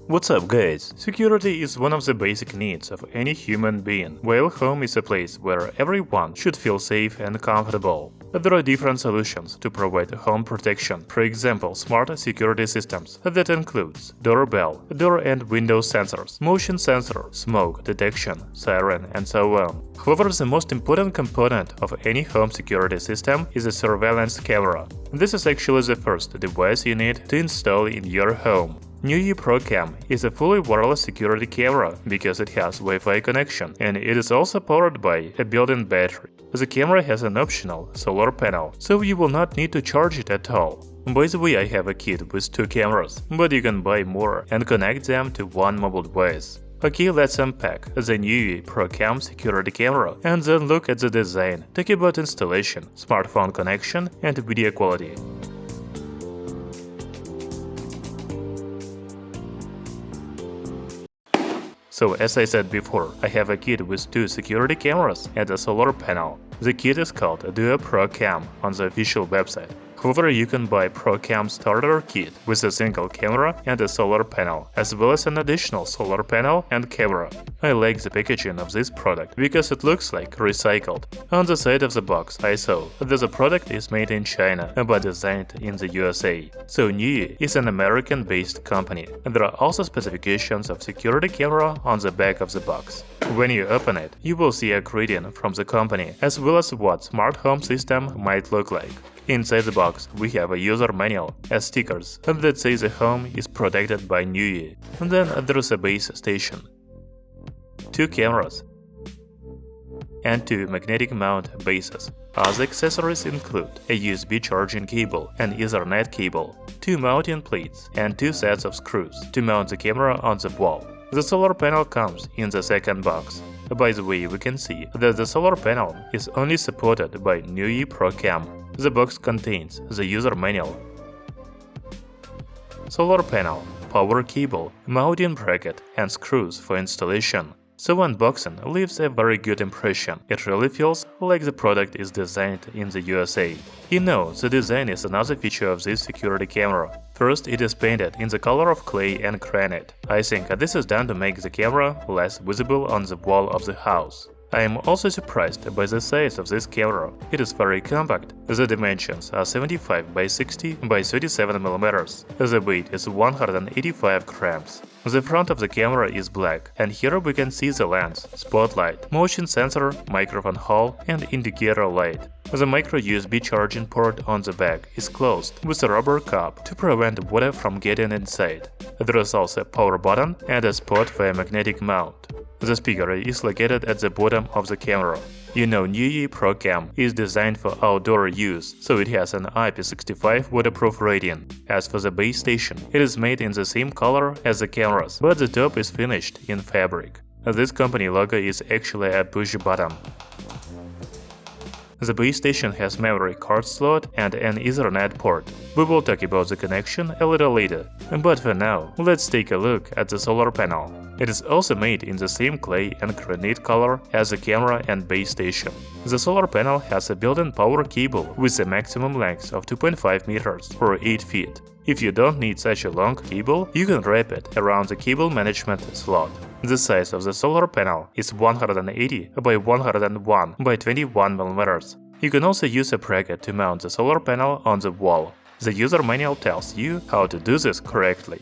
What's up, guys? Security is one of the basic needs of any human being, while home is a place where everyone should feel safe and comfortable. There are different solutions to provide home protection, for example, smart security systems that includes doorbell, door and window sensors, motion sensor, smoke detection, siren, and so on. However, the most important component of any home security system is a surveillance camera. This is actually the first device you need to install in your home. Nooie Pro Cam is a fully wireless security camera because it has Wi-Fi connection, and it is also powered by a built-in battery. The camera has an optional solar panel, so you will not need to charge it at all. By the way, I have a kit with 2 cameras, but you can buy more and connect them to one mobile device. Okay, let's unpack the Nooie Pro Cam security camera and then look at the design, talk about installation, smartphone connection, and video quality. So, as I said before, I have a kit with 2 security cameras and a solar panel. The kit is called Nooie Pro Cam on the official website. However, you can buy Pro Cam starter kit with a single camera and a solar panel, as well as an additional solar panel and camera. I like the packaging of this product because it looks like recycled. On the side of the box, I saw that the product is made in China but designed in the USA. So Nooie is an American-based company. There are also specifications of security camera on the back of the box. When you open it, you will see a greeting from the company, as well as what smart home system might look like. Inside the box, we have a user manual, as stickers that say the home is protected by Nooie. And then there is a base station, 2 cameras, and 2 magnetic mount bases. Other accessories include a USB charging cable, an Ethernet cable, 2 mounting plates, and 2 sets of screws to mount the camera on the wall. The solar panel comes in the second box. By the way, we can see that the solar panel is only supported by Nooie Pro Cam. The box contains the user manual, solar panel, power cable, mounting bracket, and screws for installation. So unboxing leaves a very good impression. It really feels like the product is designed in the USA. You know, the design is another feature of this security camera. First, it is painted in the color of clay and granite. I think this is done to make the camera less visible on the wall of the house. I am also surprised by the size of this camera. It is very compact. The dimensions are 75 by 60 by 37 mm. The weight is 185 grams. The front of the camera is black, and here we can see the lens, spotlight, motion sensor, microphone hole, and indicator light. The micro USB charging port on the back is closed with a rubber cap to prevent water from getting inside. There is also a power button and a spot for a magnetic mount. The speaker is located at the bottom of the camera. You know, Nooie Pro Cam is designed for outdoor use, so it has an IP65 waterproof rating. As for the base station, it is made in the same color as the cameras, but the top is finished in fabric. This company logo is actually a push button. The base station has memory card slot and an Ethernet port. We will talk about the connection a little later, but for now, let's take a look at the solar panel. It is also made in the same clay and granite color as the camera and base station. The solar panel has a built-in power cable with a maximum length of 2.5 meters or 8 feet. If you don't need such a long cable, you can wrap it around the cable management slot. The size of the solar panel is 180 by 101 by 21 mm. You can also use a bracket to mount the solar panel on the wall. The user manual tells you how to do this correctly.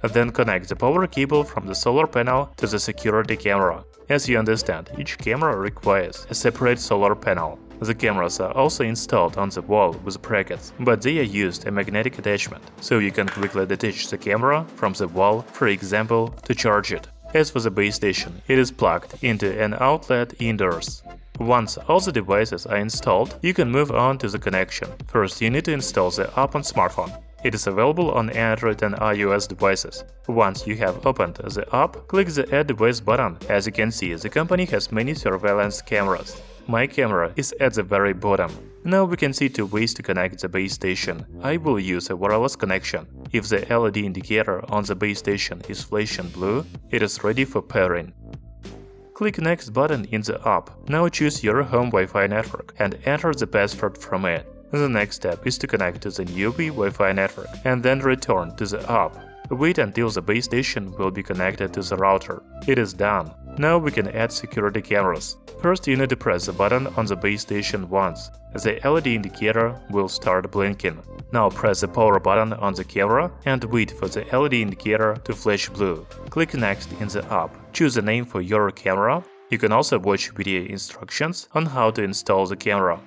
Then connect the power cable from the solar panel to the security camera. As you understand, each camera requires a separate solar panel. The cameras are also installed on the wall with brackets, but they are used a magnetic attachment, so you can quickly detach the camera from the wall, for example, to charge it. As for the base station, it is plugged into an outlet indoors. Once all the devices are installed, you can move on to the connection. First, you need to install the app on smartphone. It is available on Android and iOS devices. Once you have opened the app, click the Add Device button. As you can see, the company has many surveillance cameras. My camera is at the very bottom. Now we can see 2 ways to connect the base station. I will use a wireless connection. If the LED indicator on the base station is flashing blue, it is ready for pairing. Click Next button in the app. Now choose your home Wi-Fi network and enter the password from it. The next step is to connect to the Nooie Wi-Fi network and then return to the app. Wait until the base station will be connected to the router. It is done. Now we can add security cameras. First, you need to press the button on the base station once. The LED indicator will start blinking. Now press the power button on the camera and wait for the LED indicator to flash blue. Click Next in the app. Choose a name for your camera. You can also watch video instructions on how to install the camera.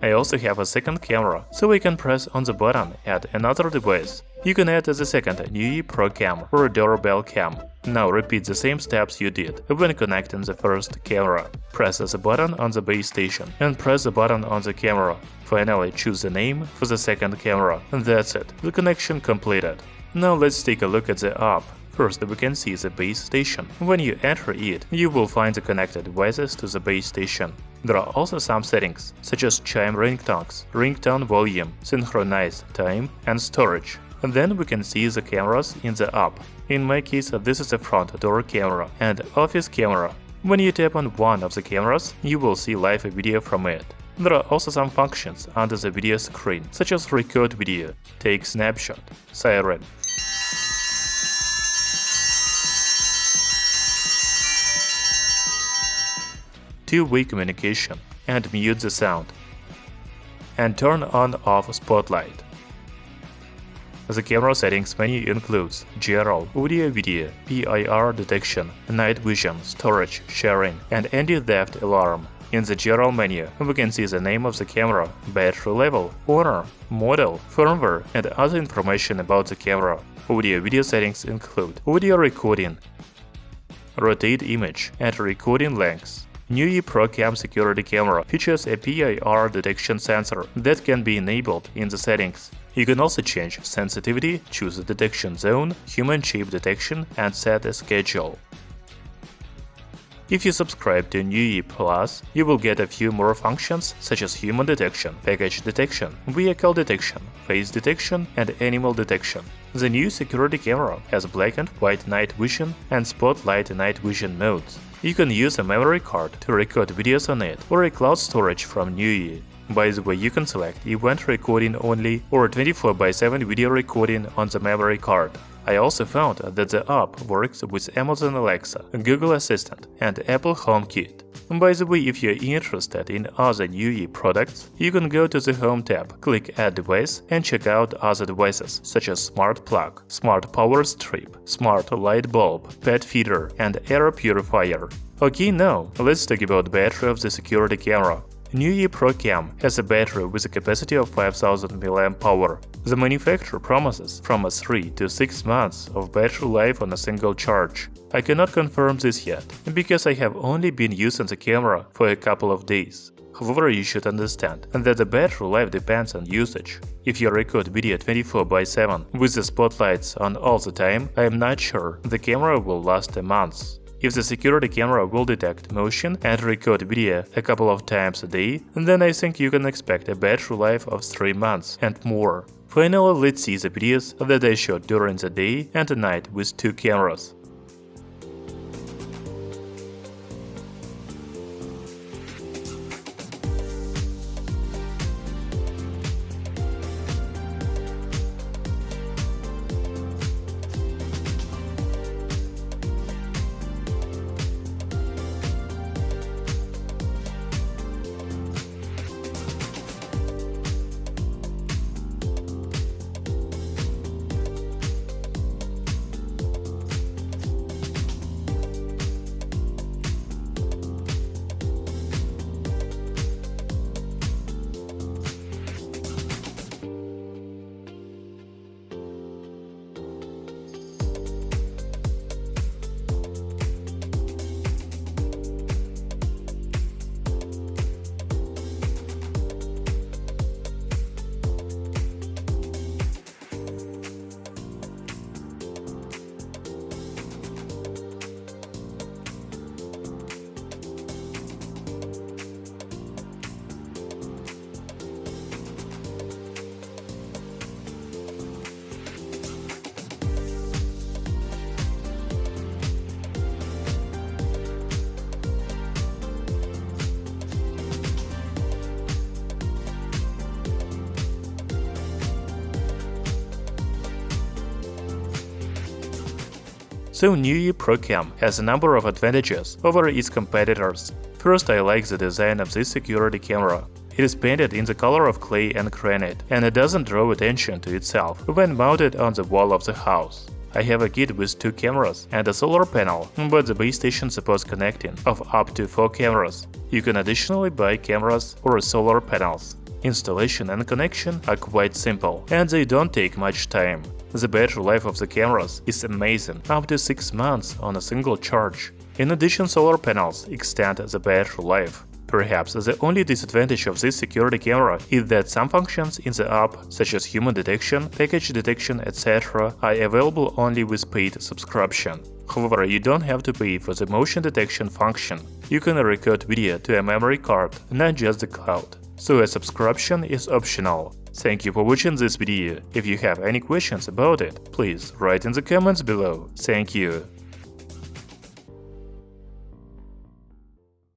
I also have a second camera, so we can press on the button Add another device. You can add the second Nooie Pro Cam or doorbell cam. Now repeat the same steps you did when connecting the first camera. Press the button on the base station and press the button on the camera. Finally, choose the name for the second camera. And that's it, the connection completed. Now let's take a look at the app. First, we can see the base station. When you enter it, you will find the connected devices to the base station. There are also some settings, such as chime ringtones, ringtone volume, synchronized time, and storage. And then we can see the cameras in the app. In my case, this is a front door camera and office camera. When you tap on one of the cameras, you will see live video from it. There are also some functions under the video screen, such as record video, take snapshot, siren. Two-way communication, and mute the sound, and turn on/off spotlight. The camera settings menu includes general, audio video, PIR detection, night vision, storage, sharing, and anti-theft alarm. In the general menu, we can see the name of the camera, battery level, owner, model, firmware, and other information about the camera. Audio-video settings include audio recording, rotate image, and recording length. Nooie Pro Cam security camera features a PIR detection sensor that can be enabled in the settings. You can also change sensitivity, choose the detection zone, human shape detection, and set a schedule. If you subscribe to Nooie Plus, you will get a few more functions such as human detection, package detection, vehicle detection, face detection, and animal detection. The new security camera has black and white night vision and spotlight night vision modes. You can use a memory card to record videos on it or a cloud storage from Nooie. By the way, you can select event recording only or 24/7 video recording on the memory card. I also found that the app works with Amazon Alexa, Google Assistant, and Apple HomeKit. By the way, if you're interested in other Nooie products, you can go to the Home tab, click Add Device, and check out other devices such as Smart Plug, Smart Power Strip, Smart Light Bulb, Pet Feeder, and Air Purifier. Okay, now let's talk about the battery of the security camera. Nooie Pro Cam has a battery with a capacity of 5000 mAh. The manufacturer promises from 3 to 6 months of battery life on a single charge. I cannot confirm this yet, because I have only been using the camera for a couple of days. However, you should understand that the battery life depends on usage. If you record video 24/7 with the spotlights on all the time, I am not sure the camera will last a month. If the security camera will detect motion and record video a couple of times a day, then I think you can expect a battery life of 3 months and more. Finally, let's see the videos that I shot during the day and the night with 2 cameras. So Nooie Pro Cam has a number of advantages over its competitors. First, I like the design of this security camera. It is painted in the color of clay and granite, and it doesn't draw attention to itself when mounted on the wall of the house. I have a kit with 2 cameras and a solar panel, but the base station supports connecting of up to 4 cameras. You can additionally buy cameras or solar panels. Installation and connection are quite simple, and they don't take much time. The battery life of the cameras is amazing, up to 6 months on a single charge. In addition, solar panels extend the battery life. Perhaps the only disadvantage of this security camera is that some functions in the app, such as human detection, package detection, etc., are available only with paid subscription. However, you don't have to pay for the motion detection function. You can record video to a memory card, not just the cloud. So a subscription is optional. Thank you for watching this video. If you have any questions about it, please write in the comments below. Thank you.